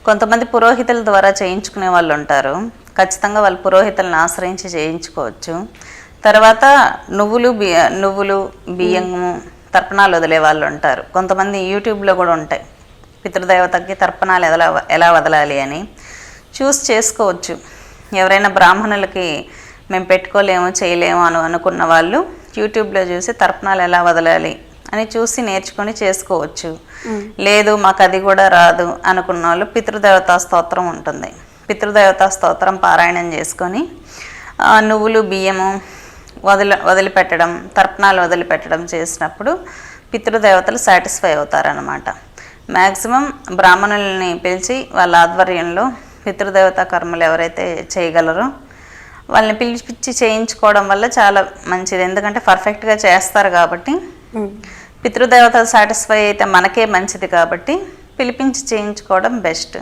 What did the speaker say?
కొంతమంది పురోహితుల ద్వారా చేయించుకునే వాళ్ళు ఉంటారు. ఖచ్చితంగా వాళ్ళు పురోహితులను ఆశ్రయించి చేయించుకోవచ్చు. తర్వాత నువ్వులు బియ్యము తర్పణాలు వదిలే వాళ్ళు ఉంటారు. కొంతమంది యూట్యూబ్లో కూడా ఉంటాయి పితృదేవతకి తర్పణాలు ఎలా వదలాలి అని చూస్ చేసుకోవచ్చు. ఎవరైనా బ్రాహ్మణులకి మేము పెట్టుకోలేము చేయలేము అనుకున్న వాళ్ళు యూట్యూబ్లో చూసి తర్పణాలు ఎలా వదలాలి అని చూసి నేర్చుకొని చేసుకోవచ్చు. లేదు మాకు అది కూడా రాదు అనుకున్న వాళ్ళు పితృదేవతా స్తోత్రం ఉంటుంది. పితృదేవతా స్తోత్రం పారాయణం చేసుకొని నువ్వులు బియ్యము వదిలిపెట్టడం తర్పణాలు వదిలిపెట్టడం చేసినప్పుడు పితృదేవతలు సాటిస్ఫై అవుతారనమాట. మ్యాక్సిమం బ్రాహ్మణుల్ని పిలిచి వాళ్ళ ఆధ్వర్యంలో పితృదేవతా కర్మలు ఎవరైతే చేయగలరో వాళ్ళని పిలిపించి చేయించుకోవడం వల్ల చాలా మంచిది. ఎందుకంటే పర్ఫెక్ట్గా చేస్తారు కాబట్టి పితృదేవతలు సాటిస్ఫై అయితే మనకే మంచిది కాబట్టి పిలిపించి చేయించుకోవడం బెస్ట్.